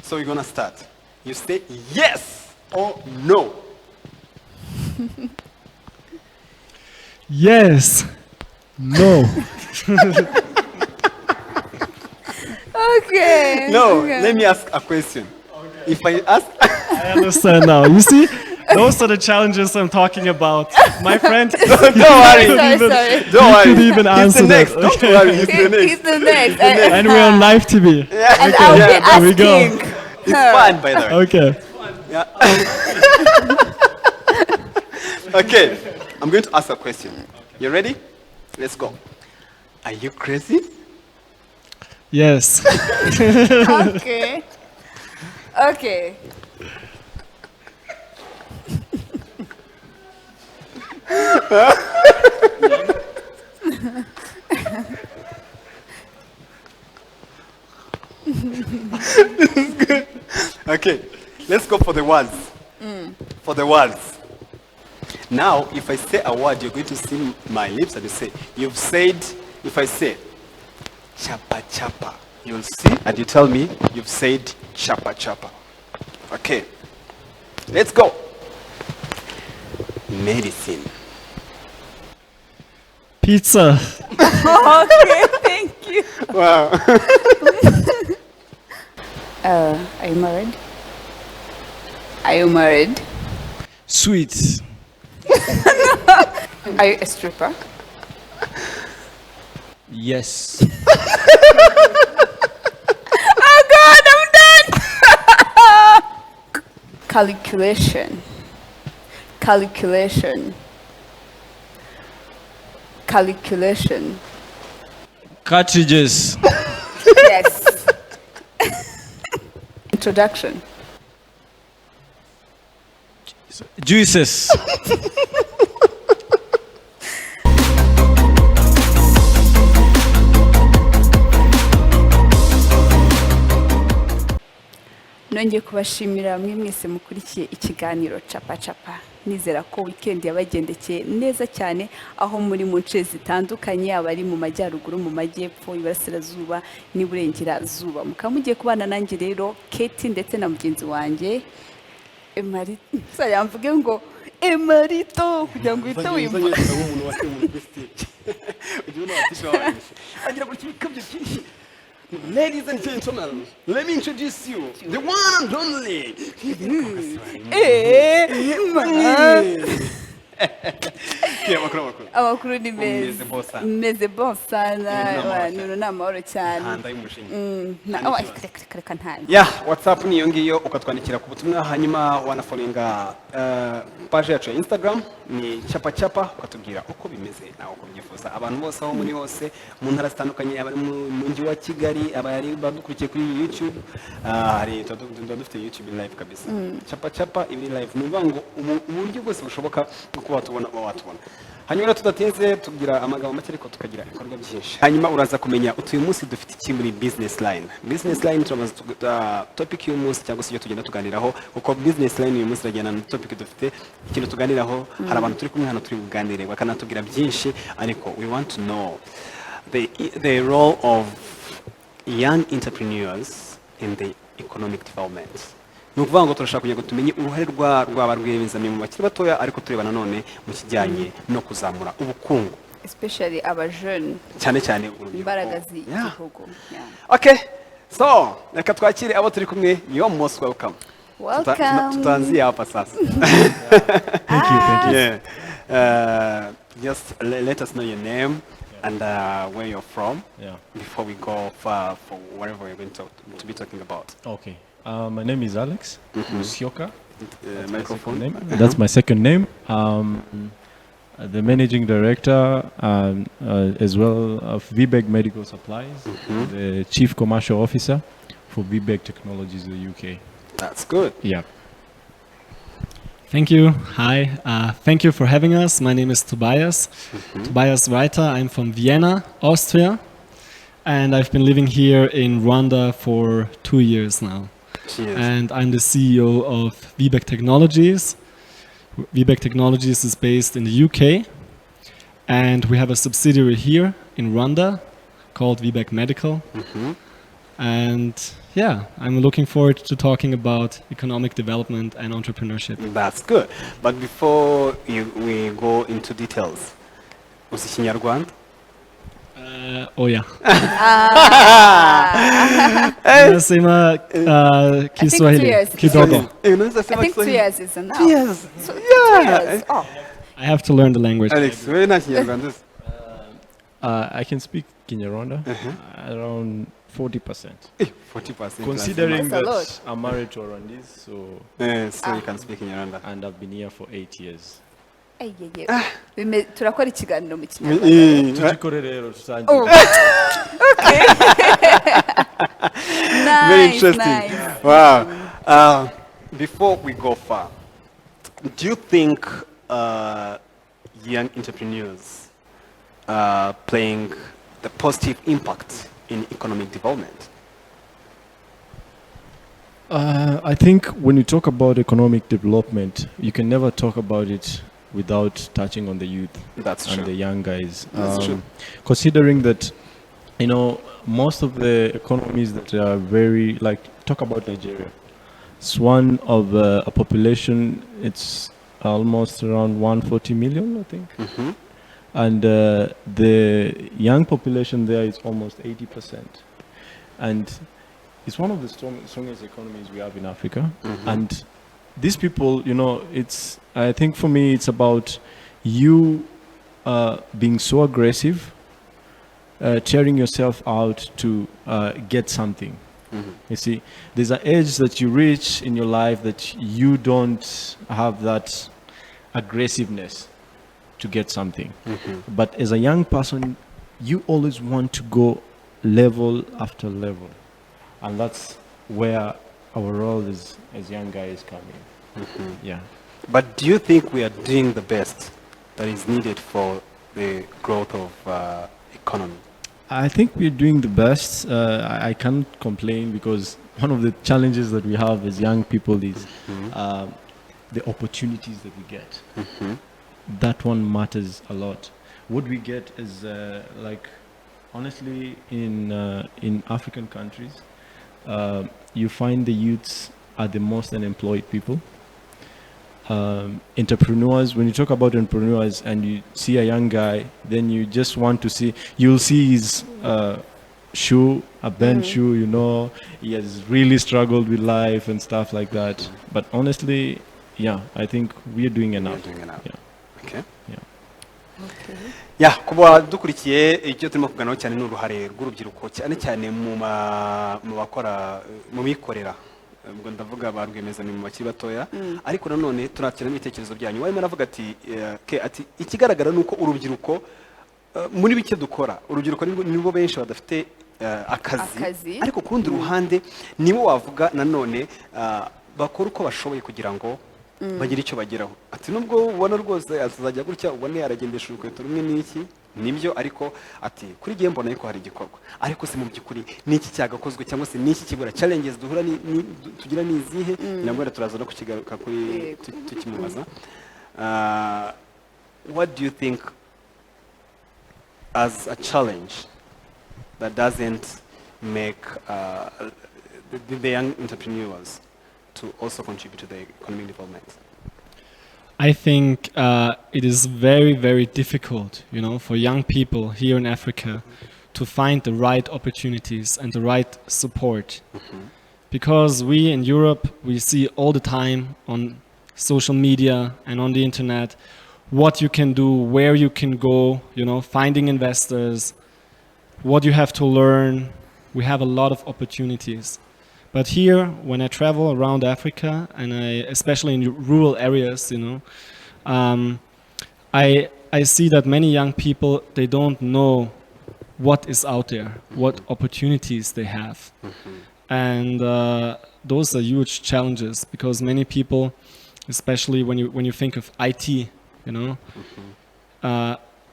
So we're gonna start. You say yes or no. Yes. No. Okay. No, Okay. let me ask a question. Okay. If I ask, I understand now. You see, those are the challenges I'm talking about. My friend, don't worry, Sorry. don't worry. could even He's answer the that. next. Don't worry, he's the next. He's the next. and we're on live TV. Yeah, And I'll be there we go. asking. it's fun, by the way. Okay. Okay, I'm going to ask a question. You ready? Let's go. Are you crazy? Yes. Okay. Okay. Okay, let's go for the words. For the words. Now, if I say a word, you're going to see my lips and you say, you've said, if I say, chapa chapa, you'll see and you tell me, you've said chapa chapa. Okay, let's go. Medicine. Pizza. Okay, thank you. Wow. Are you married? Are you married? Sweet. Are you a stripper? Yes. Oh God, I'm done. Calculation. Calculation. Calculation. Cartridges. Yes. Introduction. Juices. Nongeye kubashimira mwe mwese mukurikiye ikiganiro Chapa Chapa. Nizera ko weekend yabagendekeye neza cyane aho muri mu nce zitandukanye, abari mu majyaruguru, mu majyepfo, iburasirazuba n'iburengerazuba. Mukamugiye kubana nanjye rero Kety ndetse na mugenzi wanjye Emmalito. Sayamvuge ngo Emmalito kugira ngo uhite wimva. Ladies and gentlemen, let me introduce you, the one and only. Amakuru ni Umeze bon sana. meze bon sana, Ibintu ni amahoro cyane. Handa y'umushinga. Reka ntayo. Yeah, WhatsApp niyo ngiyo ukatwandikira ku butumwa hanyuma wanafollowinga page yacu ya Instagram ni chapa chapa ukatubwira uko bimeze nawe uko byifuza. Abantu bose aho muri hose mu ntara zitandukanye abari mu mujyi wa Kigali abari badukurikiye kuri YouTube hari dufite YouTube live kabisa. Chapa chapa ibi live ni ngo uburyo bwose bushoboka uko watubona. Hanyuma tudateze tugira amagambo make ariko tukagira ibikorwa byinshi. Hanyuma uraza kumenya utuye munsi dufite iki muri business line. Business line turamaze topic y'umunsi cyangwa se iyo tugenda tuganiraho uko business line uyu munsi rajyana na topic dufite ikintu tuganiraho. Hari abantu turi kumwe hano turi buganire bakanatubwira byinshi ariko we want to know the role of young entrepreneurs in the economic development. Ni ukuvuga ngo turashaka kugira ngo tumenye uruhare rw'aba rwiyemezamirimo mu bakiri batoya ariko tureba nanone mu kijyanye no kuzamura ubukungu Especially aba jeune. cyane cyane urubyiruko. Imbaraga z'igihugu. Okay, so reka twakire abo turi kumwe. You're most welcome. Welcome. Tutaanzia hapa sasa. Thank you. Yeah. Just let us know your name and where you're from before we go for whatever we're going to be talking about. Okay. My name is Alex Musyoka. Microphone. Name. That's my second name. The managing director as well of VBEG Medical Supplies, the chief commercial officer for VBEG Technologies in the UK. That's good. Yeah. Thank you. Hi. Thank you for having us. My name is Tobias. Tobias Reiter. I'm from Vienna, Austria. And I've been living here in Rwanda for 2 years now. Cheers. And I'm the CEO of VBEG Technologies. VBEG Technologies is based in the UK. And we have a subsidiary here in Rwanda called VBEG Medical. And yeah, I'm looking forward to talking about economic development and entrepreneurship. That's good. But before we go into details, uzi Kinyarwanda? Oh yeah. Nasema Kiswahili years. kidogo. I think 2 years is enough. 2 years. So, Yeah. 2 years. Oh. I have to learn the language. Alex, wewe na Kinyarwanda uzi? I can speak Kinyarwanda around 40%. 40%. Considering That's a lot. that I'm married to a Rwandese, So you can speak Kinyarwanda. and I've been here for 8 years. Turakora ikiganiro mu Kinyarwanda. Tujikore rero tusangiye. Oh. Okay. Nice, Very interesting. nice. Wow. Before we go far, do you think young entrepreneurs are playing the positive impact in economic development? I think when you talk about economic development, you can never talk about it without touching on the youth That's and true. the young guys. That's true. Considering that, you know, most of the economies that are very, like, talk about Nigeria. It's one of a population, it's almost around 140 million, I think. Mhm. And the young population there is almost 80%. And it's one of the strongest economies we have in Africa. And these people, you know, I think for me, it's about you being so aggressive, tearing yourself out to get something. You see, there's an age that you reach in your life that you don't have that aggressiveness to get something. But as a young person, you always want to go level after level. And that's where our role as young guys come in. Yeah. But do you think we are doing the best that is needed for the growth of economy? I think we're doing the best. I can't complain because one of the challenges that we have as young people is the opportunities that we get. That one matters a lot. What we get is like, honestly, in African countries, you find the youths are the most unemployed people. Entrepreneurs, when you talk about entrepreneurs and you see a young guy, then you just want to see, you'll see his shoe, a bent shoe, you know, he has really struggled with life and stuff like that. But honestly, yeah, I think we are doing enough. Doing enough. Yeah. Okay. Okay. Yeah, kuba dukurikiye icyo turimo kuganiraho cyane ni uruhare rw'urubyiruko cyane cyane mu bakora mu bikorera, ubwo ndavuga ba rwiyemezamirimo mu bakiri batoya, ariko nanone turakira n'ibitekerezo byanyu. Warimo navuga ati ikigaragara nuko urubyiruko muri bike dukora, urubyiruko nibo benshi badafite akazi, ariko ku rundi ruhande nibo wavuga nanone bakora uko bashoboye kugira ngo bagira icyo bageraho. Ati nubwo ubona rwose azajya gutya ubone aragendesha urukweto rumwe n'iki nibyo, ariko ati kuri gihe mbona yuko hari igikorwa, ariko se mu by'ukuri n'iki cyagakozwe cyangwa se n'iki kibura, challenges duhura tugira n'izihe, nabwo turaza no kukigaruka kuri tukimubaza. What do you think as a challenge that doesn't make the young entrepreneurs to also contribute to the economic development? I think it is very, very difficult, you know, for young people here in Africa to find the right opportunities and the right support. Because we in Europe, we see all the time on social media and on the internet what you can do, where you can go, you know, finding investors, what you have to learn. We have a lot of opportunities. But here, when I travel around Africa, and especially in rural areas, you know, I see that many young people, they don't know what is out there, what opportunities they have. And those are huge challenges because many people, especially when you think of IT, you know,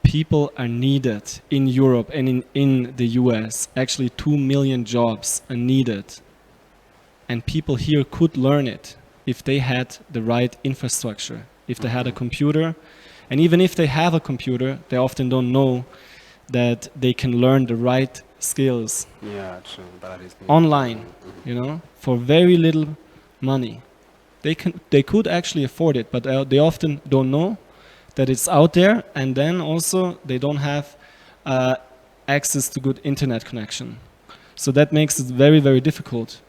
people are needed in Europe and in the US. Actually, 2 million jobs are needed. And people here could learn it if they had the right infrastructure, if they had a computer. And even if they have a computer, they often don't know that they can learn the right skills Yeah, true. That is online, you know, for very little money. They could actually afford it, but they often don't know that it's out there, and then also they don't have access to good internet connection. So that makes it very, very difficult.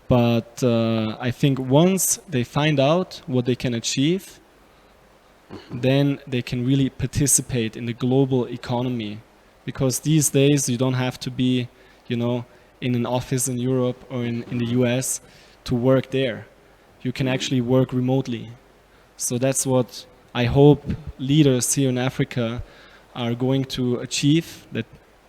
But I think once they find out what they can achieve, then they can really participate in the global economy. Because these days you don't have to be, you know, in an office in Europe or in the US to work there. You can actually work remotely. So that's what I hope leaders here in Africa are going to achieve, that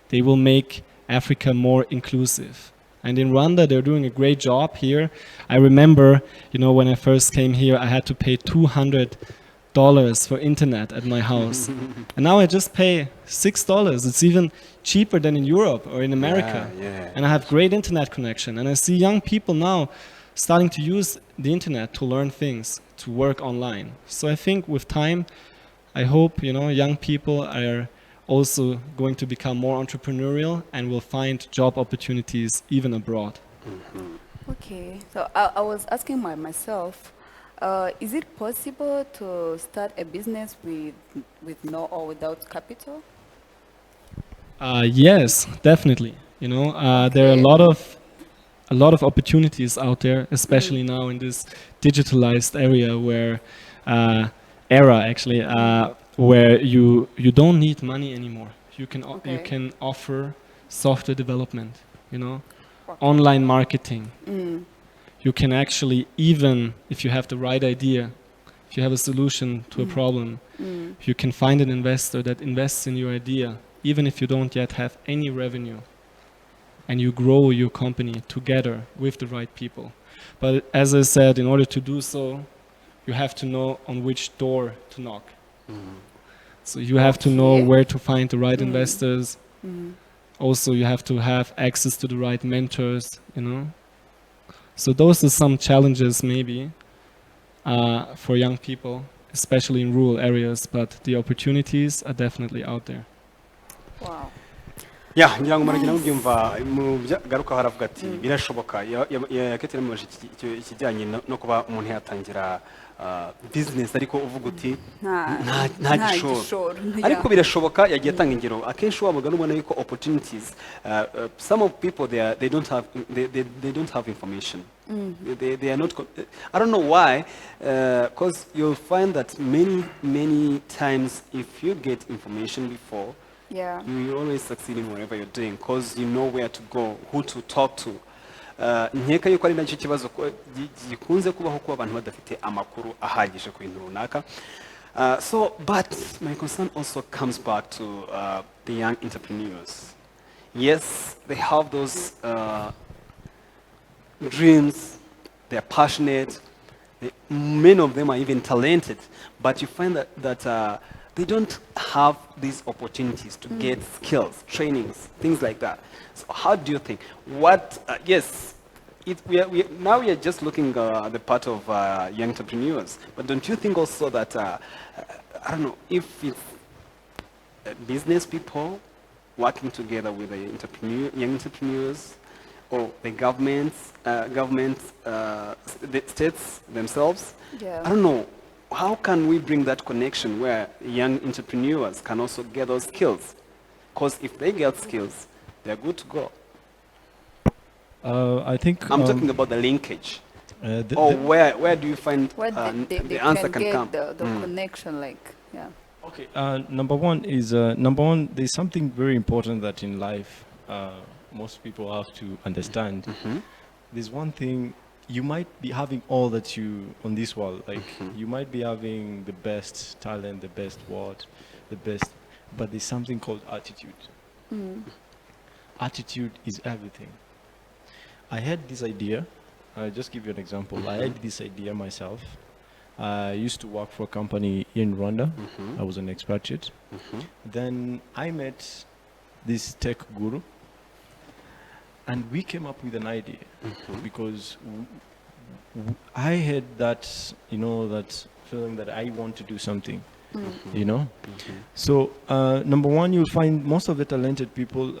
they will make Africa more inclusive. And in Rwanda, they're doing a great job here. I remember, you know, when I first came here, I had to pay $200 for internet at my house. And now I just pay $6. It's even cheaper than in Europe or in America. Yeah. And I have great internet connection. And I see young people now starting to use the internet to learn things, to work online. So I think with time, I hope, you know, young people are also going to become more entrepreneurial and will find job opportunities even abroad. Okay, so I was asking myself, is it possible to start a business with no or without capital? Yes, definitely. You know, there are a lot of opportunities out there, especially now in this digitalized area where where you don't need money anymore. You can offer software development, you know, online marketing. You can actually, even if you have the right idea, if you have a solution to a problem, you can find an investor that invests in your idea, even if you don't yet have any revenue, and you grow your company together with the right people. But as I said, in order to do so, you have to know on which door to knock. So you have to know where to find the right investors. Also, you have to have access to the right mentors, you know. So those are some challenges maybe for young people, especially in rural areas, but the opportunities are definitely out there. Wow. Yeah, ngira ngo muragenda mubyumva mu garuka haravuga ati birashoboka. Kety namubajije ikijyanye no kuba umuntu yatangira business ariko uvuga uti nta gishoro, ariko birashoboka. Yagiye atanga ingero akenshi wabaga nubona yuko opportunities, some of people they don't have information. They are not I don't know why, because you'll find that many times if you get information before, you will always succeed in whatever you're doing because you know where to go, who to talk to. Nkeka yuko ari nacyo kibazo gikunze kubaho kuba abantu badafite amakuru ahagije ku bintu runaka. So but my concern also comes back to the young entrepreneurs. Yes, they have those dreams, they're passionate, many of them are even talented, but you find that they don't have these opportunities to get skills, trainings, things like that. So how do you think? Yes, now we are just looking at the part of young entrepreneurs, but don't you think also that, I don't know, if it's business people working together with the young entrepreneurs, or the the states themselves, I don't know, how can we bring that connection where young entrepreneurs can also get those skills? Because if they get skills, they're good to go. I think I'm talking about the linkage. Where do you find the answer can come? The connection, like, yeah. Okay, number one, there's something very important that in life most people have to understand. There's one thing, you might be having all that you on this world, like you might be having the best talent, the best but there's something called attitude. Attitude is everything. I had this idea, I'll just give you an example. I had this idea myself. I used to work for a company in Rwanda. I was an expatriate. Then I met this tech guru, and we came up with an idea because I had that, that feeling that I want to do something. you know. So number one, you'll find most of the talented people,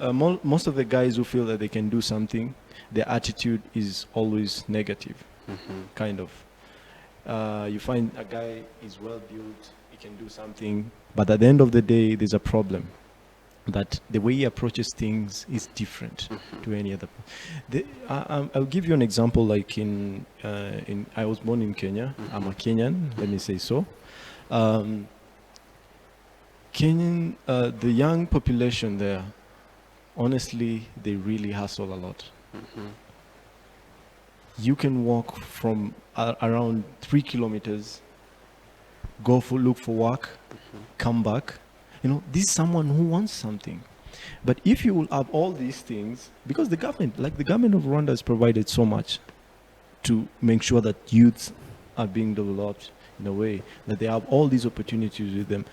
most of the guys who feel that they can do something, their attitude is always negative, kind of. You find a guy is well built, he can do something, but at the end of the day, there's a problem. That the way he approaches things is different to any other. I'll give you an example. Like I was born in Kenya. I'm a Kenyan. Let me say so. Kenyan, the young population there, honestly, they really hustle a lot. You can walk from around 3 kilometers, look for work, come back. You know, this is someone who wants something. But if you will have all these things, because the government, like the government of Rwanda has provided so much to make sure that youths are being developed in a way that they have all these opportunities with them.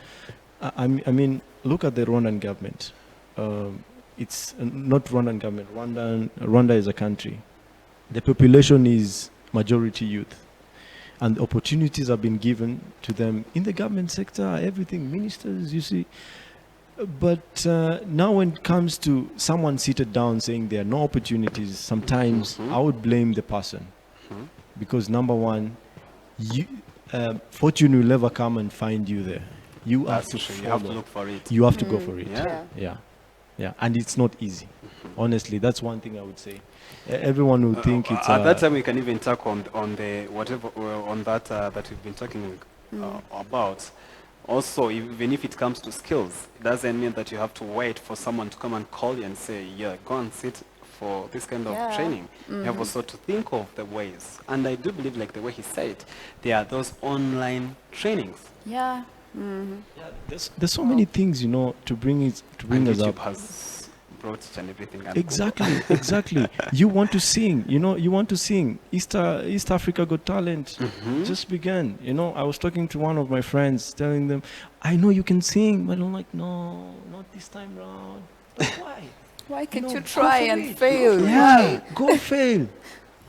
I mean, look at the Rwandan government. It's not Rwandan government. Rwanda is a country. The population is majority youth. And opportunities have been given to them in the government sector, everything, ministers, you see. But now when it comes to someone seated down saying there are no opportunities, sometimes I would blame the person. Because number one, fortune will never come and find you there. You have to You have to look for it. You have to go for it. Yeah. Yeah. And it's not easy. Honestly, that's one thing I would say. Everyone will think it's at that time we can even talk on the whatever on that that we've been talking about. Also, even if it comes to skills, it doesn't mean that you have to wait for someone to come and call you and say, yeah, go and sit for this kind of training. You have also to think of the ways. And I do believe, like the way he said, there are those online trainings. Yeah. Yeah, there's so many things, you know, to bring us YouTube up. has brought it and everything. And Exactly. You want to sing, you know, East Africa Got Talent just began. You know, I was talking to one of my friends, telling them, I know you can sing, but I'm like, no, not this time round. Like, why? Why can't No, you go try for and it. fail? Yeah, go fail.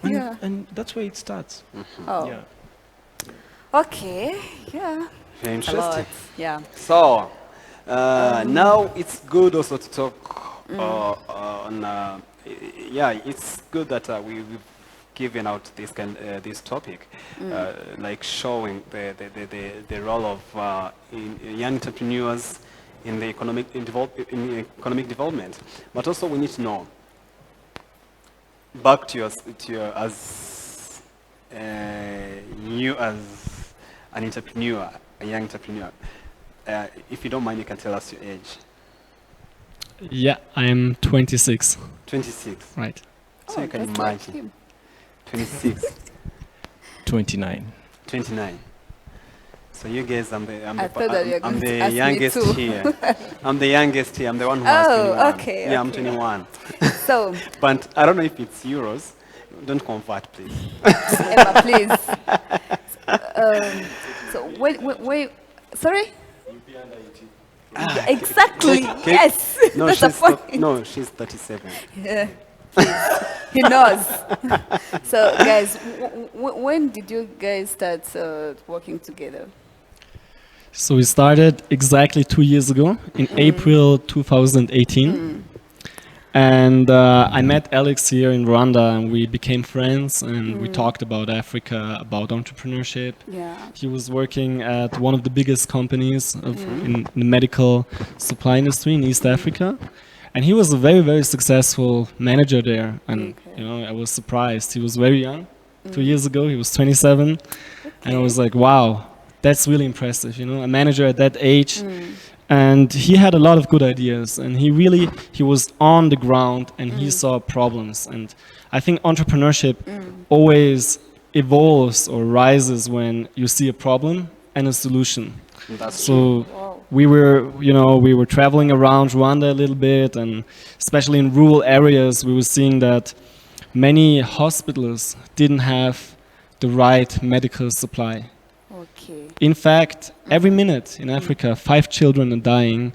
Yeah. And that's where it starts. Oh. Yeah. Okay. Yeah. Very A interesting. lot. Yeah. So now it's good also to talk on. It's good that we've given out this topic, like showing the role of young entrepreneurs in the economic development. But also we need to know. Back to your as you as an entrepreneur, a young entrepreneur. If you don't mind, you can tell us your age. Yeah, I'm 26. 26. Right. So you can that's like imagine. him. 26. 29. 29. So you guys, I'm I thought that you were going to the ask me youngest too. here. I'm the youngest here. I'm the one who has 21. Okay. Yeah, I'm 21. So, But I don't know if it's euros. Don't convert, please. Emma, please. So, wait. Sorry? Exactly. Yes. No, That's the point. no, she's 37. Yeah. He knows. So, guys, when did you guys start working together? So we started exactly 2 years ago in April 2018. And I met Alex here in Rwanda and we became friends and we talked about Africa, about entrepreneurship. Yeah. He was working at one of the biggest companies in the medical supply industry in East Africa. And he was a very, very successful manager there. And you know, I was surprised. He was very young. 2 years ago, he was 27. And I was like, wow, that's really impressive. You know, a manager at that age. And he had a lot of good ideas. And he was on the ground and he saw problems. And I think entrepreneurship always evolves or rises when you see a problem and a solution. So we were traveling around Rwanda a little bit, and especially in rural areas, we were seeing that many hospitals didn't have the right medical supply. Okay. In fact, every minute in Africa, 5 children are dying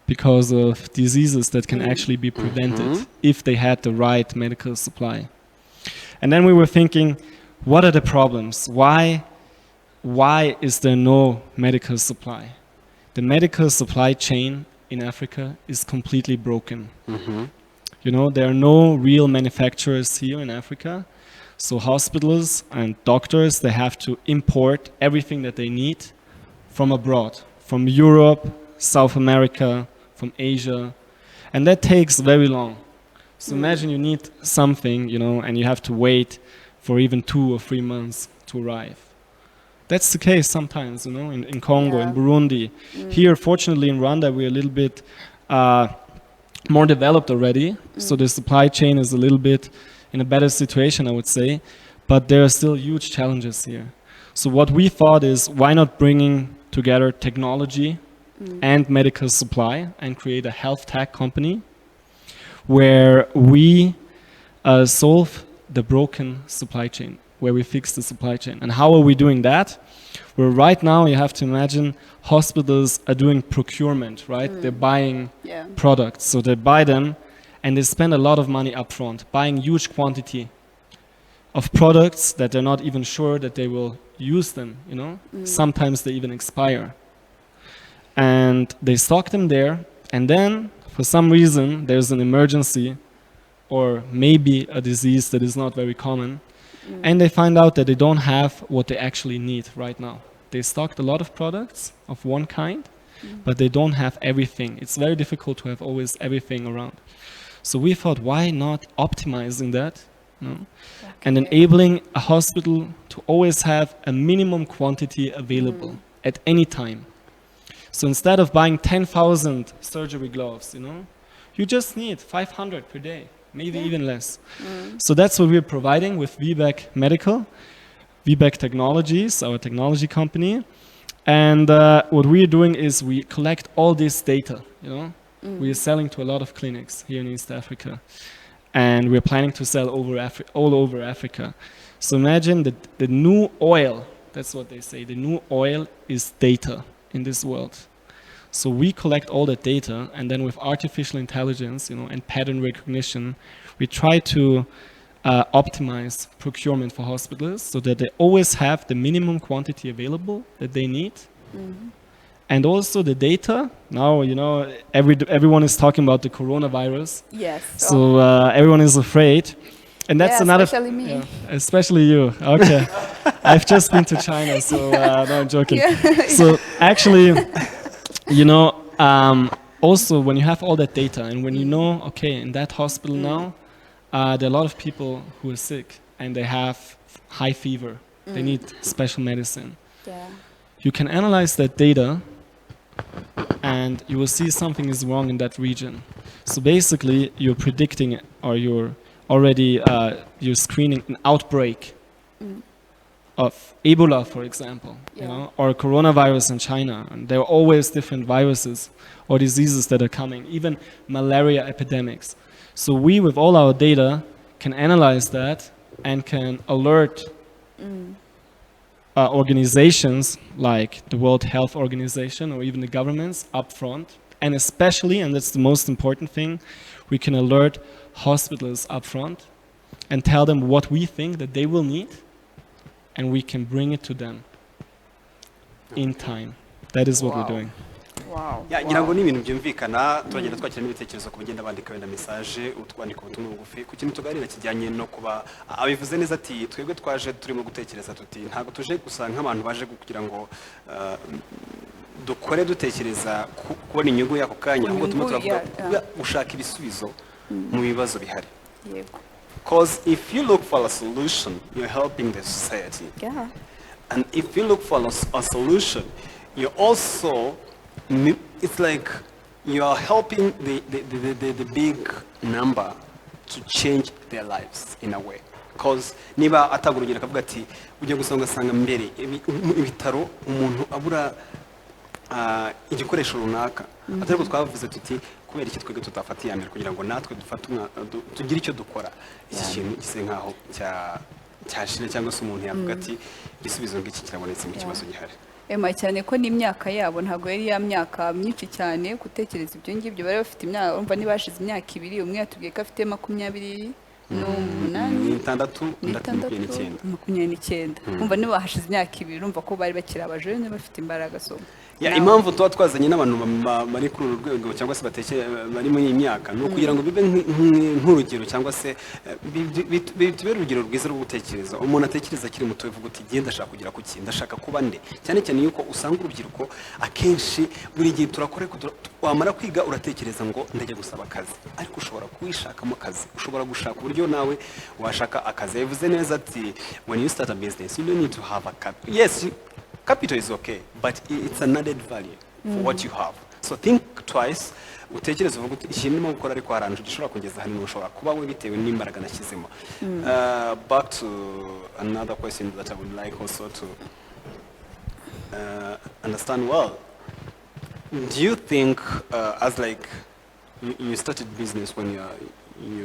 because of diseases that can actually be prevented if they had the right medical supply. And then we were thinking, what are the problems? Why is there no medical supply? the medical supply chain in Africa is completely broken. You know, there are no real manufacturers here in Africa. So hospitals and doctors, they have to import everything that they need from abroad, from Europe, South America, from Asia. And that takes very long. So imagine you need something, you know, and you have to wait for even 2 or 3 months to arrive. That's the case sometimes, you know, in Congo, in Burundi. Here, fortunately, in Rwanda, we're a little bit more developed already. So the supply chain is a little bit in a better situation, I would say. But there are still huge challenges here. So what we thought is, why not bringing together technology and medical supply and create a health tech company where we solve the broken supply chain, where we fix the supply chain. And how are we doing that? Well, right now you have to imagine hospitals are doing procurement, right? They're buying products. So they buy them and they spend a lot of money upfront, buying huge quantity of products that they're not even sure that they will use them, you know? Sometimes they even expire. And they stock them there, and then for some reason there's an emergency or maybe a disease that is not very common, and they find out that they don't have what they actually need right now. They stocked a lot of products of one kind, but they don't have everything. It's very difficult to have always everything around. So we thought, why not optimizing that, you know, and enabling a hospital to always have a minimum quantity available at any time. So instead of buying 10,000 surgery gloves, you know, you just need 500 per day, maybe even less. So that's what we're providing with VBEC Medical, VBEC Technologies, our technology company. And what we're doing is we collect all this data, you know. We're selling to a lot of clinics here in East Africa. And we're planning to sell all over Africa. So imagine that the new oil, that's what they say, the new oil is data in this world. So we collect all that data, and then with artificial intelligence, you know, and pattern recognition, we try to optimize procurement for hospitals so that they always have the minimum quantity available that they need. And also the data, now, you know, everyone is talking about the coronavirus. Yes. So everyone is afraid. And that's another... especially me. Yeah, especially you. Okay. I've just been to China, so no, I'm joking. So actually, you know, also when you have all that data and when you know, okay, in that hospital now, there are a lot of people who are sick and they have high fever. They need special medicine. You can analyze that data and you will see something is wrong in that region. So basically, you're predicting it, or you're already you're screening an outbreak of Ebola, for example, you know, or coronavirus in China. And there are always different viruses or diseases that are coming, even malaria epidemics. So we, with all our data, can analyze that and can alert organizations like the World Health Organization or even the governments up front. And especially, and that's the most important thing, we can alert hospitals up front and tell them what we think that they will need, and we can bring it to them in time. That is what we're doing. ngira ngo ni ibintu byumvikana, turagenda twakira n'ibitekerezo ku bagenda bandika wenda message, utwandika ubutumwa bugufi ku kintu tuganira kijyanye no kuba abivuze neza ati twebwe twaje turimo gutekereza tuti ntabwo tuje gusa nk'abantu baje kugira ngo dukore dutekereza kubona inyungu y'ako kanya, ahubwo tumwe turavuga gushaka ibisubizo mu bibazo bihari. Because if you look for a solution, you're helping the society. And if you look for a solution, you're also, it's like you are helping the big number to change their lives in a way. Because niba atagurugera kavuga ati ujye gusanga sanga mbere ibitaro umuntu abura igikoresho runaka, atari ko twavuze tuti kubera iki twege tutafatiye mbere kugira ngo natwe dufatuma tugira icyo dukora, iki kintu gise nkaho cyashire cyangwa se umuntu yavuga ati igisubizo ngiki kirabonetse mu kibazo gihari. Emma, cyane ko n'imyaka yabo ntabwo yari ya myaka myinshi cyane gutekereza ibyo ngibyo, bari bafite imyaka, urumva nibashize imyaka 2, umwe yatubwiye ko afite 20 n'umunani n'itandatu n'itandatu 29 umva niba hashize imyaka 2 urumva ko bari bakiri abajene bafite imbaraga so impamvu tuba twazanye n'abantu bari kuri uru rwego cyangwa se bari muri iyi myaka ni ukugira ngo bibe nk'urugero cyangwa se bitubere urugero rwiza rwo gutekereza umuntu atekereza akiri muto bivuga uti genda ndashaka kugira ku kintu ndashaka kuba nde cyane cyane yuko usanga urubyiruko akenshi buri gihe turakora wamara kwiga uratekereza ngo ndajya gusaba akazi ariko ushobora kuwishakamo akazi ushobora gushaka uburyo nawe washaka akazi yavuze neza ati when you start a business you don't need to have a capital. Yes, capital is okay, but it's an added value for what you have. So think twice. Utekereza uvuga uti ikintu ndimo gukora ariko harantu gishobora kugeza hano ushobora kuba we bitewe n'imbaraga nashyizemo. Back to another question that I would like also to understand well. Do you think as like you started business when you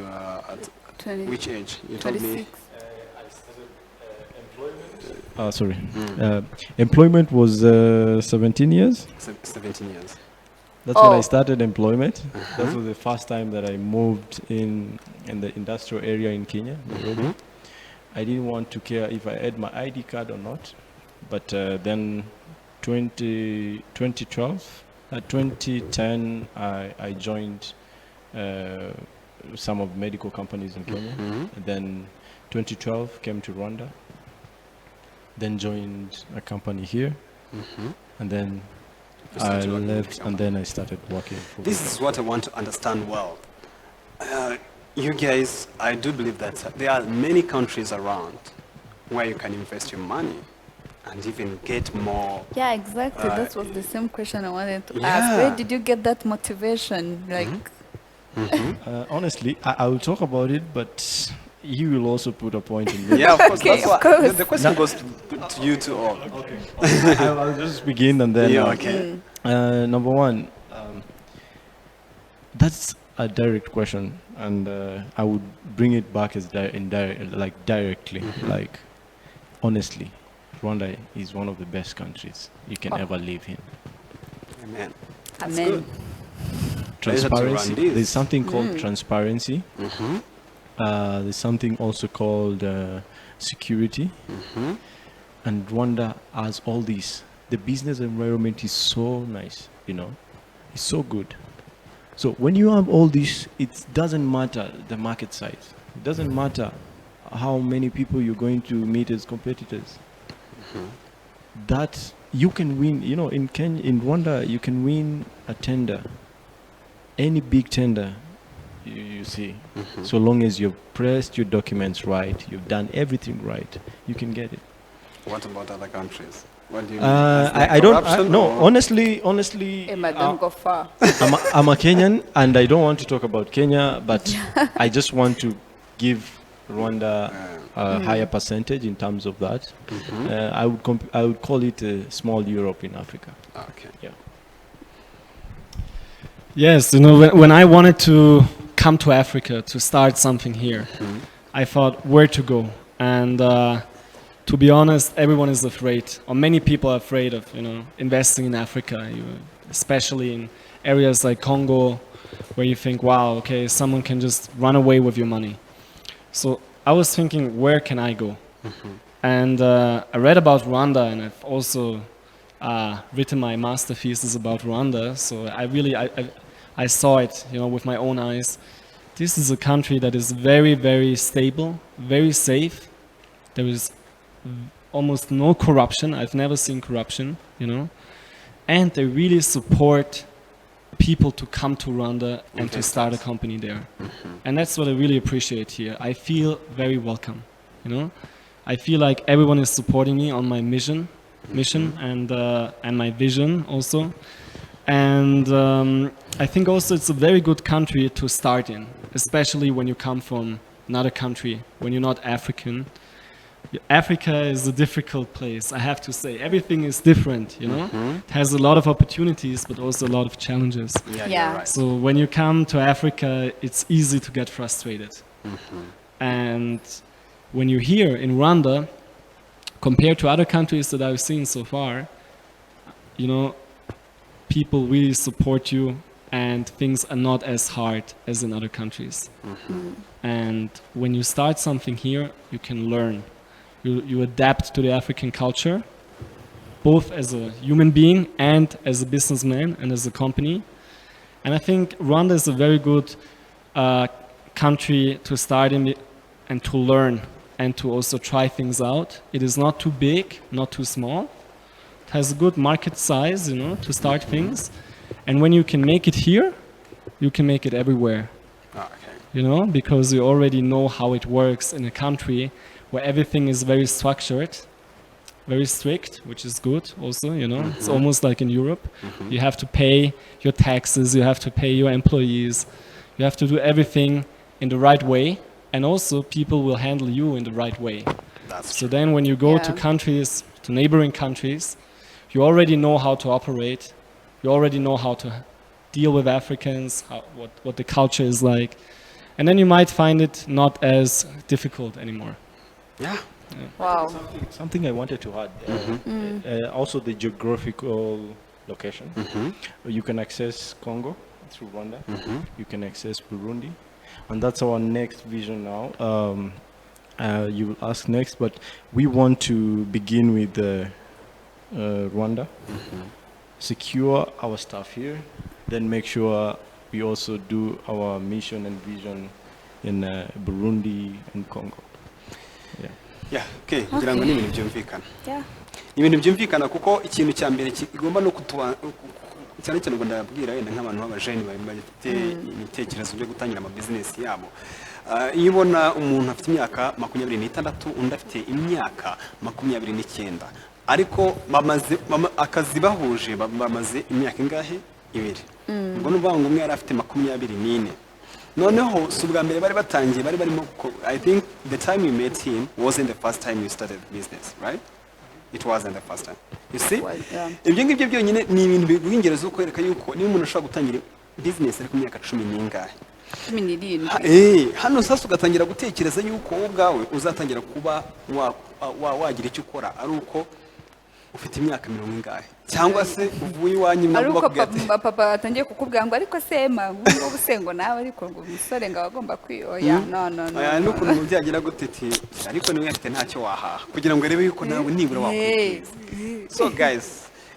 are at 20, which age? You told 26. me. Employment was 17 years. 17 years. That's when I started employment. That was the first time that I moved in the industrial area in Kenya, Nairobi. I didn't want to care if I had my ID card or not. But then 2010, I joined some of the medical companies in Kenya. And then 2012 came to Rwanda. Then joined a company here. And then I left and then I started working for This is what I want to understand well. You guys, I do believe that there are many countries around where you can invest your money and even get more. Yeah, exactly. That was the same question I wanted to Yeah. ask. Where did you get that motivation? Like, honestly, I will talk about it, but he will also put a point in there. Yeah, of course. Okay, That's of why course. the question goes to you two all. Okay. I'll just begin and then. Yeah, okay. Number one, that's a direct question, and I would bring it back as directly, like honestly, Rwanda is one of the best countries you can ever live in. Amen. amen. Transparency. Rwandese. There's something called transparency. There's something also called security. And Rwanda has all these. The business environment is so nice, it's so good. So when you have all this, it doesn't matter the market size. It doesn't matter how many people you're going to meet as competitors. That you can win, in Kenya, in Rwanda, you can win a tender, any big tender you see. So long as you've pressed your documents right, you've done everything right, you can get it. What about other countries? What do you I don't honestly Don't go far. I'm a Kenyan and I don't want to talk about Kenya, but I just want to give Rwanda a higher percentage in terms of that. I would call it a small Europe in Africa. Okay. Yeah. Yes, when I wanted to come to Africa to start something here, I thought where to go. And to be honest, everyone is afraid, or many people are afraid of, investing in Africa, especially in areas like Congo, where you think, wow, okay, someone can just run away with your money. So I was thinking, where can I go? And I read about Rwanda, and I've also written my master thesis about Rwanda. So I saw it, with my own eyes. This is a country that is very, very stable, very safe. There is almost no corruption. I've never seen corruption, and they really support people to come to Rwanda and to start a company there. And that's what I really appreciate here. I feel very welcome, I feel like everyone is supporting me on my mission and my vision also. And I think also it's a very good country to start in, especially when you come from another country, when you're not African. Africa is a difficult place, I have to say. Everything is different, It has a lot of opportunities, but also a lot of challenges. Yeah. Yeah. You're right. So when you come to Africa, it's easy to get frustrated. And when you're here in Rwanda, compared to other countries that I've seen so far, people really support you and things are not as hard as in other countries. And when you start something here, you can learn. You adapt to the African culture, both as a human being and as a businessman and as a company. And I think Rwanda is a very good country to start in and to learn and to also try things out. It is not too big, not too small. It has a good market size, you know, to start things. And when you can make it here, you can make it everywhere. You know, because you already know how it works in a country where everything is very structured, very strict, which is good also, you know. It's almost like in Europe. You have to pay your taxes, you have to pay your employees, you have to do everything in the right way, and also people will handle you in the right way. So then when you go to countries, to neighboring countries, you already know how to operate, you already know how to deal with Africans, what the culture is like. And then you might find it not as difficult anymore. Yeah. Wow. Something I wanted to add, also the geographical location. You can access Congo through Rwanda, you can access Burundi, and that's our next vision now. You will ask next, but we want to begin with Rwanda, secure our stuff here, then make sure we also do our mission and vision in Burundi and Congo. Yeah, okay, ngira ngo ni ibintu byumvikana. Yeah. Ibintu byumvikana kuko ikintu cya mbere kigomba no kutuba cyane cyane ngo ndabwira yenda nk'abantu b'abajeni bafite imitekerezo byo gutangira ama business yabo. Iyo ubona umuntu afite imyaka 26 undi afite imyaka 29 ariko bamaze akazi bahuje bamaze imyaka ingahe ibiri. Ubwo n'uvuga ngo umwe yari afite 24. Noneho subwa mbere bari batangiye bari barimo I think the time we met him wasn't the first time we started business, right? It wasn't the first time. You see? Ibyo ngibyo byonyine ni ibintu biguhingera zo kwereka yuko niba umuntu ashobora gutangira business ari ku myaka 10 n'ingahe. 17. Hano sasa ugatangira gutekereza yuko wowe ubwawe uzatangira kuba wagira icyo ukora ari uko ufite imyaka 20 cyangwa se uvuye iwanyu nabwo bakubwira papa atangiye kukubwira ngo ariko sema ngo busengo nawe ariko ngo umusore ngo agomba kwiyoya no aya nukuntu mubyagira guteti ariko niwe afite ntacyo wahaha kugira ngo rebe yuko nawe nibura wakwiteza. So guys,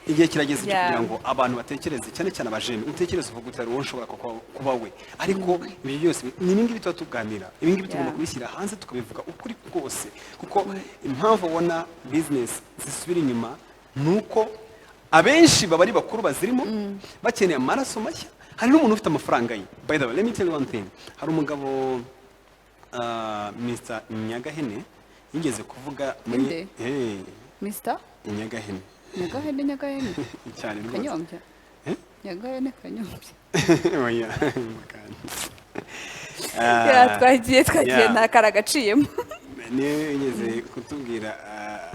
igihe kirageze kugira ngo abantu batekereze cyane cyane abajene utekereze uvuga utari wowe ushobora kuba we ariko ibyo byose ni ibingi bitwa tuganira ibingi bitugomba kubishyira hanze tukabivuga ukuri kose kuko impamvu ubona business zisubira inyuma nuko abenshi baba ari bakuru bazirimo bakeneye amaraso mashya. Hari n'umuntu ufite amafaranga ye. By the way, let me tell you one thing. Hari umugabo Mr. Nyagahene yigeze kuvuga muri Mr. Nyagahene cyane Kanyombya. Nyagahene Kanyombya. Oya. Twagiye nakaragaciyemo. Yigeze kutubwira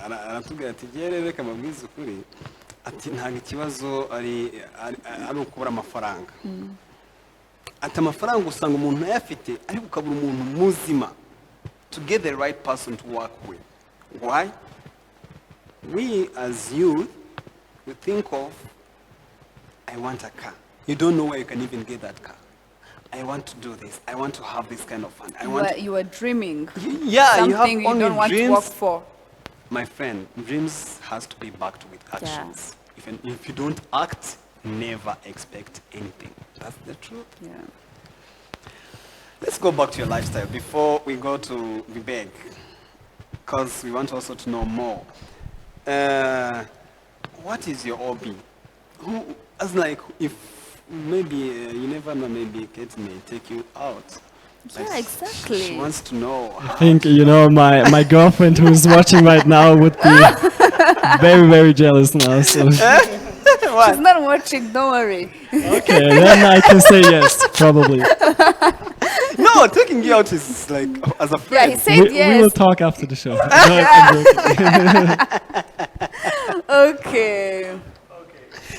aratubwira ati reka mabwiza ukuri ati ntago ikibazo ari ukubura amafaranga. Ati amafaranga usanga umuntu yafite ariko ukabura umuntu muzima to get the right person to work with. Why? We as youth, we think of, I want a car. You don't know where you can even get that car. I want to do this. I want to have this kind of fun. You are dreaming. Yeah, something you have you only don't want dreams. to work for. My friend, dreams has to be backed with actions. If you don't act, never expect anything. That's the truth. Yeah. Let's go back to your lifestyle before we go to Vibeg, because we want also to know more. What is your hobby? If maybe you never know, maybe Kety may take you out. Yeah, exactly. She wants to know. I think, you know, my girlfriend who is watching right now would be very, very jealous now. So. She's not watching, don't worry. Okay, then I can say yes, probably. No, taking you out is like as a friend. Yeah, he said yes. We will talk after the show. Okay.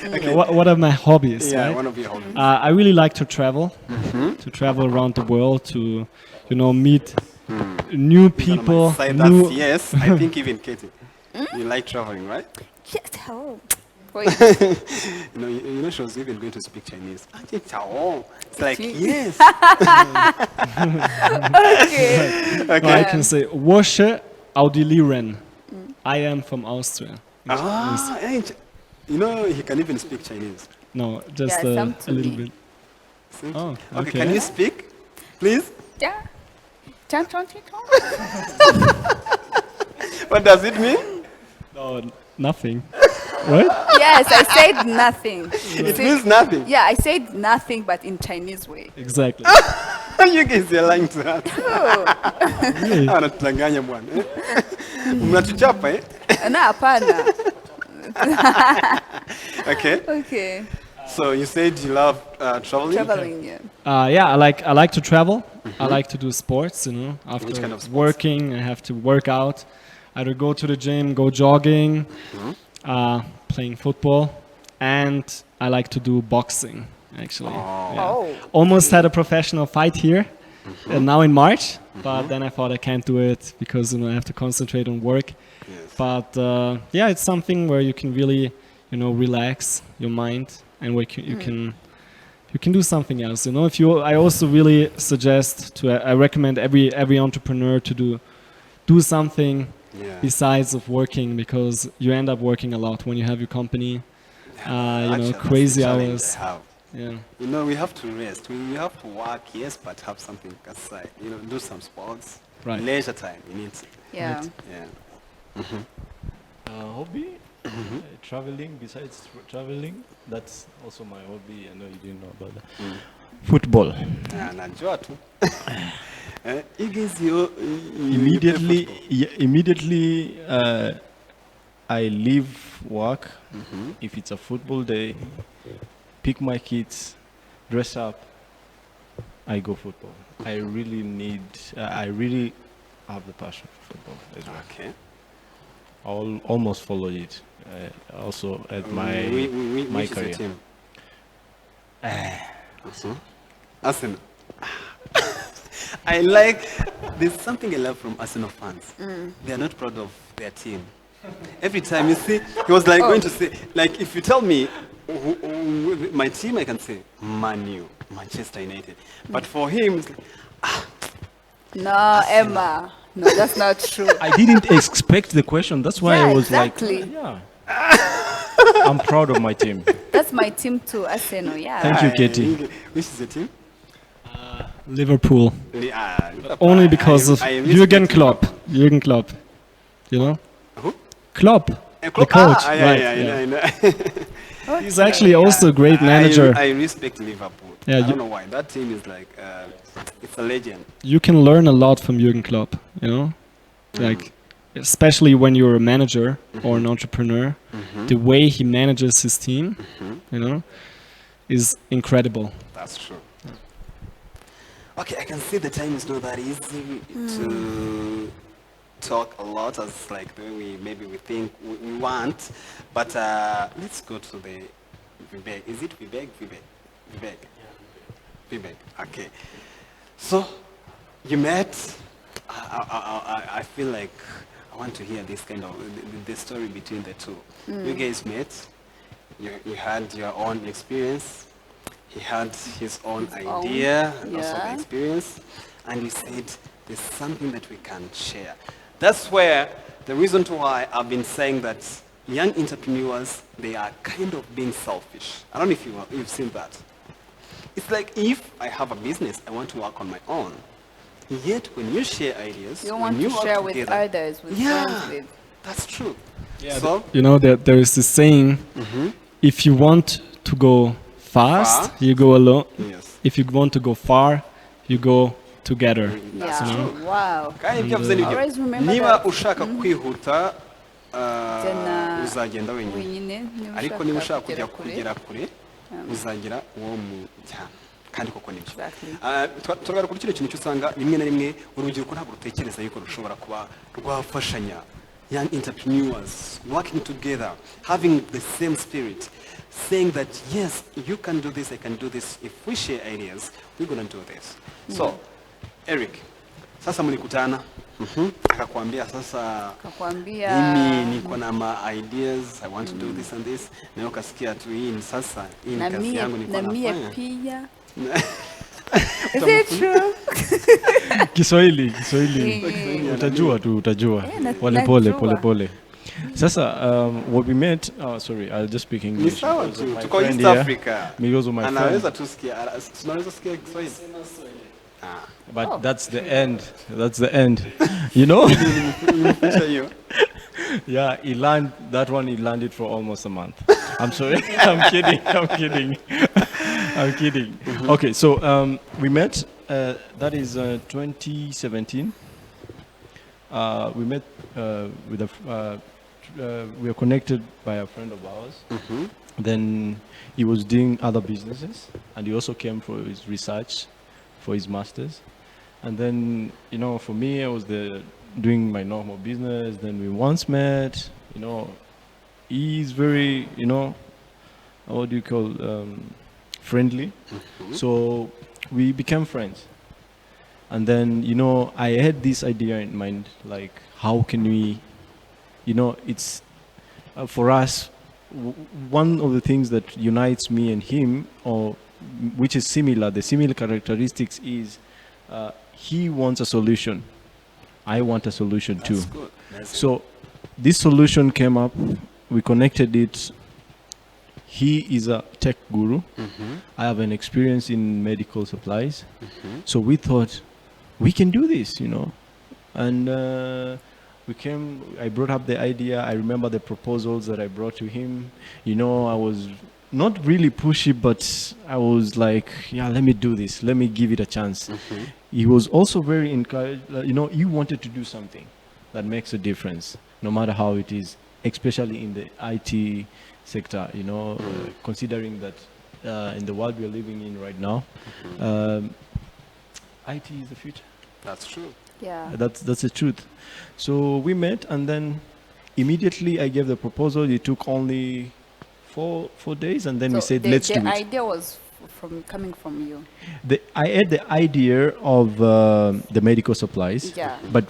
Okay, what are my hobbies? Yeah, right? one of your hobbies. I really like to travel, around the world to, you know, meet new people. Yes, I think even Kety, you like traveling, right? Yes, oh. Wait. You know, she was even going to speak Chinese. It's like, Chi- yes. Okay. Or I can say, 我是奥地利人. I am from Austria. You know, he can even speak Chinese. No, just Yeah, some a to little me. bit. Oh, Okay, okay. can you speak, please? Yeah. What does it mean? No, nothing. What? Yes, I said nothing. It means nothing. Yeah, I said nothing, but in Chinese way. Exactly. You guys are lying to us. Anatudanganya bwana. Mnatuchapa eh? Na hapana. Okay. Okay. So you said you love traveling? Traveling, yeah. Yeah, I like to travel. I like to do sports. You know, after Which kind of sports? working, I have to work out. Either go to the gym, go jogging, playing football, and I like to do boxing. Actually, Yeah. Oh. Almost had a professional fight here, now in March. But then I thought I can't do it because I have to concentrate on work. Yes. But yeah, it's something where you can really, relax your mind and where you can do something else. I also really suggest I recommend every entrepreneur to do something Yeah. besides of working, because you end up working a lot when you have your company. Actually, that's Crazy the challenge hours. I have. Yeah. We have to rest. We have to work, yes, but have something aside. Do some sports. Right. Leisure time, you need to. Yeah. Yeah. Hobby? Traveling, besides traveling, that's also my hobby. I know you didn't know about that. Football. Najua tu. You guys, you Immediately, play football. immediately, I leave work. If it's a football day, pick my kids, dress up, I go football. I really have the passion for football as well. Okay. I'll almost follow it. Also at my Which is career. your team? Arsenal. There's something I love from Arsenal fans. They are not proud of their team. Every time you see, he was like going to say, like if you tell me my team, I can say Man U, Manchester United. But for him, it's like, No, Emma. No, that's not true. I didn't expect the question. That's why Yeah, I was exactly. like, yeah. I'm proud of my team. That's my team too, Arsenal, yeah. Thank you, Kety. Which is the team? Liverpool. Liverpool. Only because of I Jürgen respect Klopp. Liverpool. Jürgen Klopp. You know? Who? Klopp. The coach. Right. I know. He's actually also a great manager. I respect Liverpool. Yeah, I you- don't know why. That team is like, it's a legend. You can learn a lot from Jürgen Klopp, Like, especially when you're a manager or an entrepreneur, the way he manages his team, is incredible. That's true. Okay, I can see the time is not that easy to talk a lot as like the way we think we want, but let's go to the Vivek. Is it Vivek? Vivek. Vivek. Okay. So you met. I feel like I want to hear this kind of the story between the two. You guys met. You had your own experience. He had his own idea and also the Yeah. experience, and he said there's something that we can share. That's where the reason to why I've been saying that young entrepreneurs, they are kind of being selfish. I don't know if you've seen that. It's like if I have a business, I want to work on my own. Yet when you share ideas, You when want to work share with together, others, with yeah, friends, with... that's true. Yeah, So there is this saying, if you want to go fast, Fast. you go alone. yes. If you want to go far, you go together. That's Yeah. true. Wow. kandi ibyo avuze ni byo. Always remember Niba that. ushaka kwihuta Then, uzagenda wenyine, wenyine niba ariko niba ushaka kugera kugera kure uzagira uwo mu cyane, kandi koko nibyo. Exactly. Turagaruka kuri kino kintu cy'usanga rimwe na rimwe urubyiruko ntabwo rutekereza yuko rushobora kuba rwafashanya. Young entrepreneurs working together, having the same spirit, saying that yes, you can do this, I can do this. If we share ideas, we're going to do this. So, Eric, Sasa mlikutana. Akakwambia sasa Akakwambia mimi niko na ma ideas, I want to do this and this. Na ukasikia tu hii ni sasa, hii ni kazi yangu niko na mie nafanya. pia. Is it true? Kiswahili utajua tu, utajua pole pole. Sasa what we met, sorry, I'll just speak English. Ni sawa tu, tuko friend East here, Africa. because of my friend. Anaweza tu sikia, tunaweza sikia Kiswahili. But that's the end. That's the end. You know? You. Yeah, he learned that one. He learned it for almost a month. I'm sorry. I'm kidding. I'm kidding. I'm kidding. Okay, so we met. That is 2017. We met with a. We are connected by a friend of ours. Then he was doing other businesses, and he also came for his research, for his masters. And then, you know, for me, I was doing my normal business. Then we once met. You know, he's very, you know, what do you call, friendly. So we became friends. And then, you know, I had this idea in mind, like, how can we, you know, it's for us, one of the things that unites me and him, or which is similar, the similar characteristics is he wants a solution. I want a solution too. That's good. So this solution came up, we connected it. He is a tech guru. I have an experience in medical supplies. So we thought we can do this, you know. And I brought up the idea. I remember the proposals that I brought to him. You know, I was not really pushy, but I was like, yeah, let me do this. Let me give it a chance. He was also very encouraged. You know, he wanted to do something that makes a difference, no matter how it is, especially in the IT sector, you know, considering that in the world we are living in right now, IT is the future. That's true. Yeah. That's the truth. So we met, and then immediately I gave the proposal. It took only four days, and then we said, let's do it. The idea was coming from you. I had the idea of the medical supplies, Yeah. but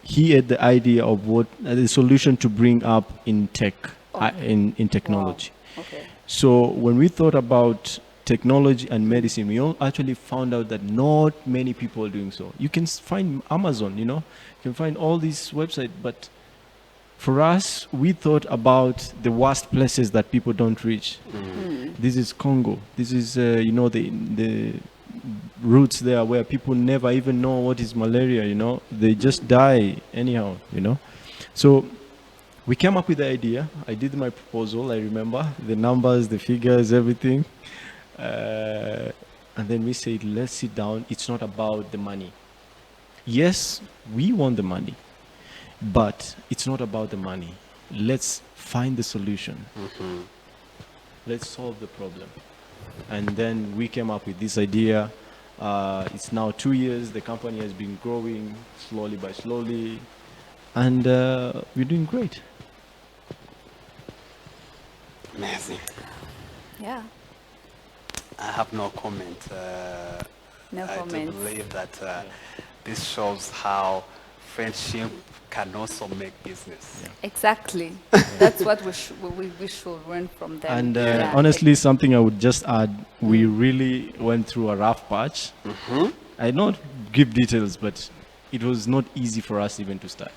he had the idea of what the solution to bring up in tech, in technology. Wow. Okay. So when we thought about technology and medicine, we all actually found out that not many people are doing so. You can find Amazon, you know, you can find all these websites, but for us, we thought about the worst places that people don't reach. This is Congo. This is, you know, the roots there where people never even know what is malaria, you know. They just die anyhow, you know. So we came up with the idea. I did my proposal. I remember the numbers, the figures, everything. And then we said, let's sit down. It's not about the money. Yes, we want the money, but it's not about the money. Let's find the solution. Let's solve the problem. And then we came up with this idea. It's now 2 years. The company has been growing slowly by slowly, and we're doing great. Amazing. Yeah. I have no comment. No I do comments. believe that this shows how friendship can also make business. Exactly. That's what we should learn from them. And Yeah. honestly, something I would just add, we really went through a rough patch. I don't give details, but it was not easy for us even to start.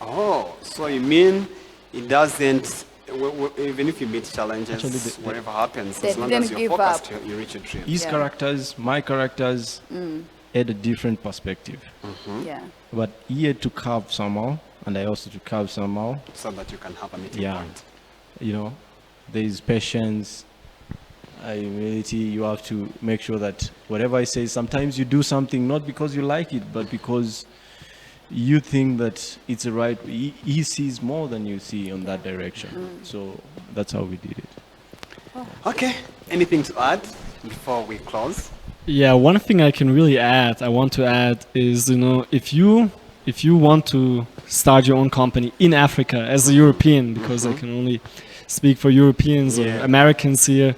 Oh, so you mean it doesn't, even if you meet challenges, Actually, whatever happens, They as long didn't as you're give focused, up. you reach your dream. His Yeah. characters, my characters, had a different perspective. Yeah. But he had to carve somehow, and I also to carve somehow. So that you can have a meeting Yeah. point. You know, there is patience, humility. You have to make sure that whatever I say, sometimes you do something not because you like it, but because you think that it's the right. He sees more than you see on that direction. So that's how we did it. Okay, anything to add before we close? Yeah, one thing I want to add is, you know, if you want to start your own company in Africa as a European, because I can only speak for Europeans or Americans here,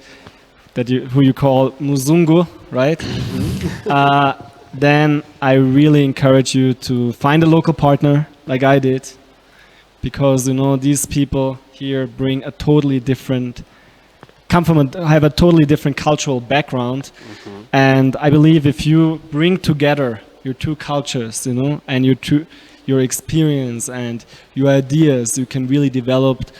who you call Umuzungu, right? then I really encourage you to find a local partner like I did, because you know these people here bring a totally different, have a totally different cultural background, and I believe if you bring together your two cultures, you know, and your experience and your ideas, you can really develop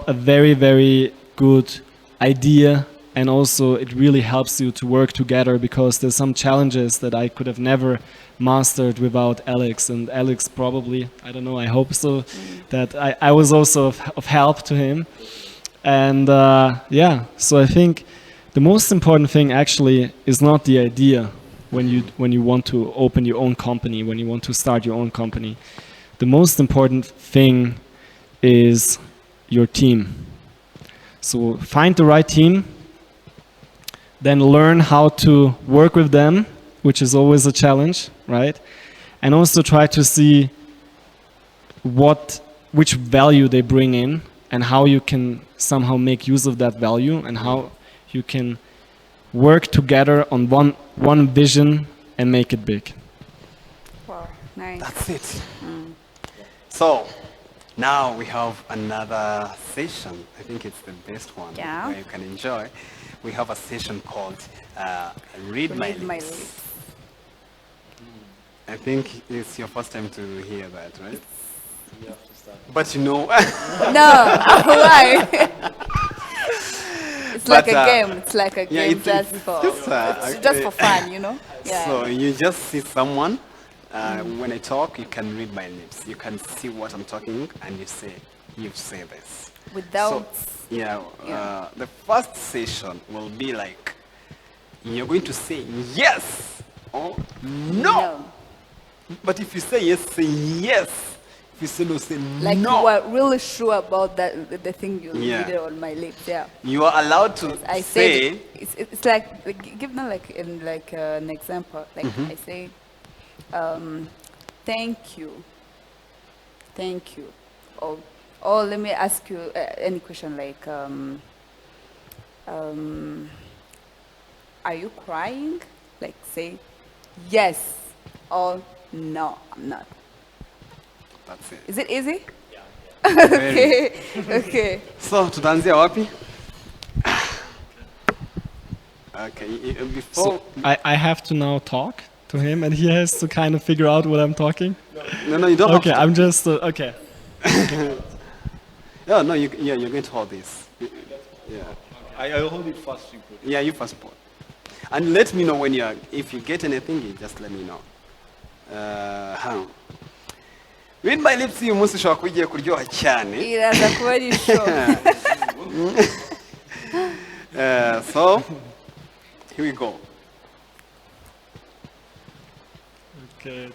a very, very good idea, and also it really helps you to work together, because there's some challenges that I could have never mastered without Alex, and Alex probably, I don't know, I hope so, that I was also of help to him. And yeah, so I think the most important thing actually is not the idea when you want to open your own company, when you want to start your own company. The most important thing is your team. So find the right team, then learn how to work with them, which is always a challenge, right? And also try to see which value they bring in, and how you can somehow make use of that value, and how you can work together on one vision and make it big. Wow, nice. That's it. So now we have another session. I think it's the best one Yeah. where you can enjoy. We have a session called Read My Read my Lips. lips. I think it's your first time to hear that, right? But you know, No, why? It's like But, a game. It's like a yeah, game it's just for fun, you know? Yeah. so you just see someone. When I talk, you can read my lips. You can see what I'm talking, and you say this. Without. The first session will be like, you're going to say yes or no. But if you say yes, say yes. If you say no, say Like no. you are really sure about that the thing you Yeah. did on my lips. Yeah. You are allowed to I say. said it's like give them like an example. Like I say, thank you, or let me ask you any question like, are you crying? Like say, yes or no, I'm not. That's it. Is it easy? Very. Okay. So tutaanzia wapi? Okay. Before. So I have to now talk to him, and he has to kind of figure out what I'm talking. No, you don't Okay, have to. I'm just okay. No, you're going to hold this. Yeah. I'll hold it fast. Yeah, you first put. And let me know when if you get anything, you just let me know. Read my lips, uyu munsi ushobora kuba ugiye kuryoha cyane. Iraza kuba ari show. So, here we go. Okay.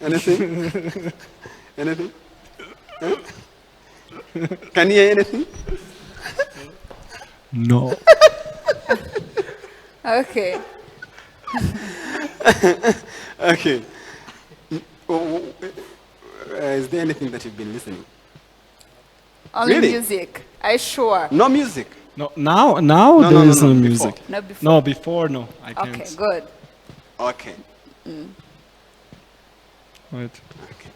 Anything? Anything? Huh? Can you hear anything? No. Okay. Okay. Is there anything that you've been listening? Only Really? music. Are you sure? No music. No. Now No, there no, is no, no before. music. No, before. No, before no. I can't. Okay, good. Okay. Right. Okay.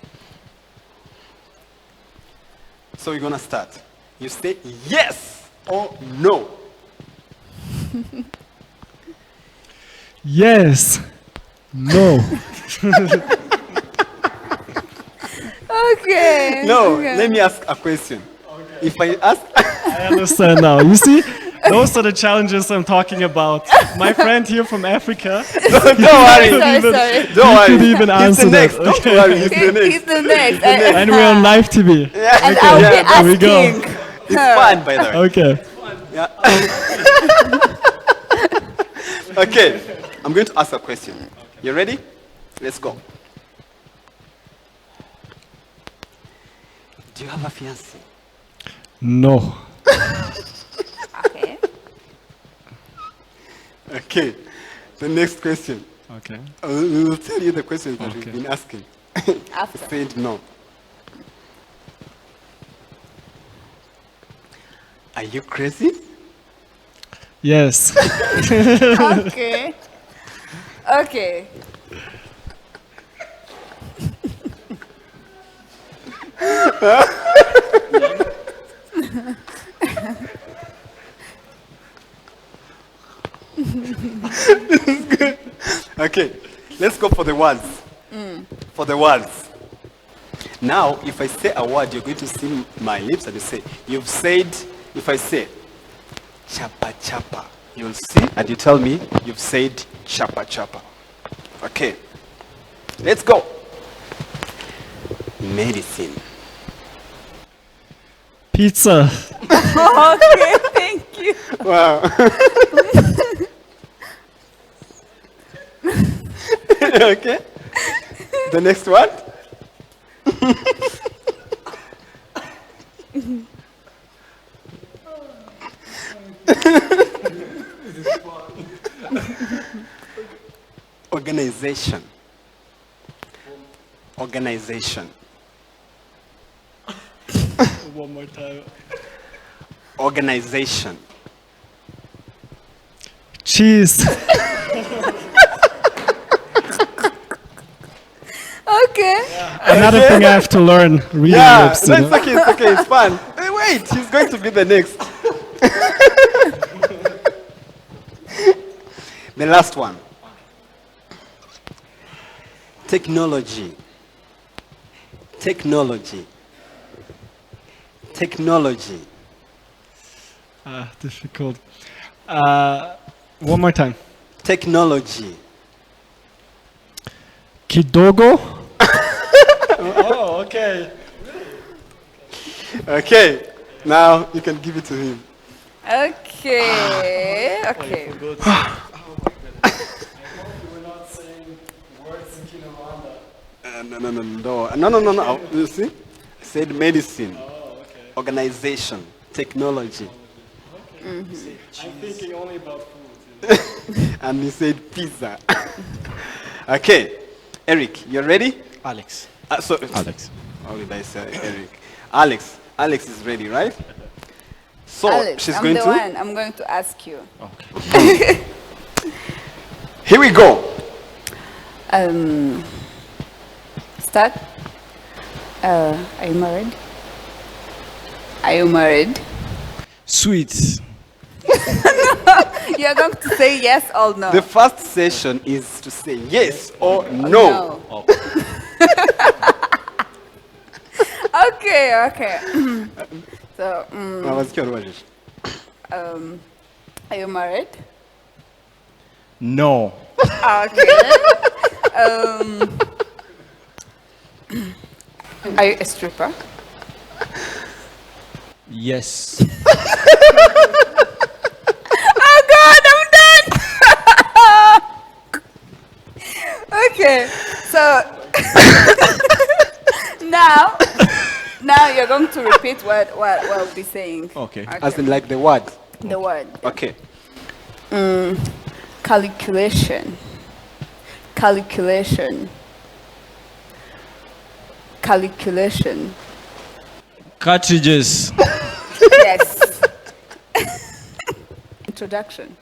So we're gonna start. You say yes or no. Yes. No. Okay. No, okay. let me ask a question. Okay. If I ask, I understand now. You see, those are the challenges I'm talking about. My friend here from Africa. don't worry. Sorry. Don't worry. could even He's answer the next. that. Don't worry. He's the next. He's the next. And we're on live TV. And I'll Yeah, be there we go. asking It's her. fun, by the way. Okay. Okay. I'm going to ask a question. You ready? Let's go. Do you have a fiancé? No. Okay. Okay. The next question. Okay. We will tell you the questions that we've Okay. been asking. After. Said no. Are you crazy? Yes. Okay. Okay. Okay, let's go for the words. For the words. Now, if I say a word, you're going to see my lips and you say, you've said, if I say, chapa chapa, you'll see and you tell me, you've said chapa chapa. Okay, let's go. Medicine. Pizza. Okay, thank you. Wow. Okay. The next one. Organization. Organization. One more time. Organization. Cheese. Okay. Another thing I have to learn. Reading Yeah, lips. no, it's okay, it's okay, it's fun. Hey, wait, he's going to be the next. The last one. Technology. Technology. Technology. Difficult. One more time. Technology. Kidogo. Oh, okay. Okay, now you can give it to him. Okay. Okay. No. You see? I said medicine, organization, technology. I'm thinking only about food. And he said pizza. Okay, Eric, you ready? Alex. Alex. How did I say Eric? Alex. Alex is ready, right? So Alex, she's I'm going the to. one. I'm going to ask you. Okay. Here we go. Start. Are you married? Are you married? Sweet. You're going to say yes or no. The first session is to say yes or no. No. Okay. So, are you married? No. Okay. Are you a stripper? Yes. Oh God, I'm done. Okay, so now you're going to repeat what we'll be saying. Okay. As in like the word. The word. Okay. Calculation. Calculation. Calculation. Cartridges. Yes. Introduction.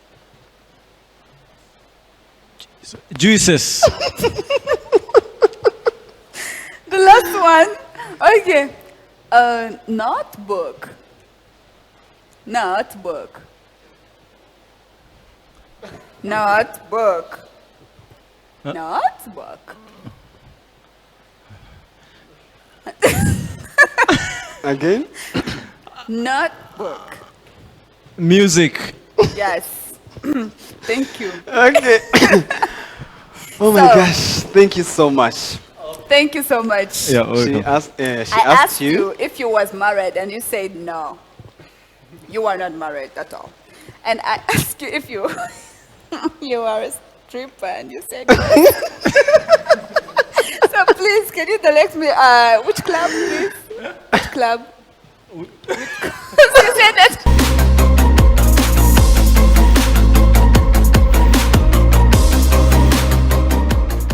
Juices. The last one. Okay. Notebook. Notebook. Notebook. Notebook. Again? Notebook. Music. Yes. Thank you. Okay. Oh my So- gosh, thank you so much. Thank you so much. Yeah, She welcome. asked, I asked you if you was married and you said no. You are not married at all. And I asked you if you you are a stripper and you said yes. So please, can you direct me which club please? Which club?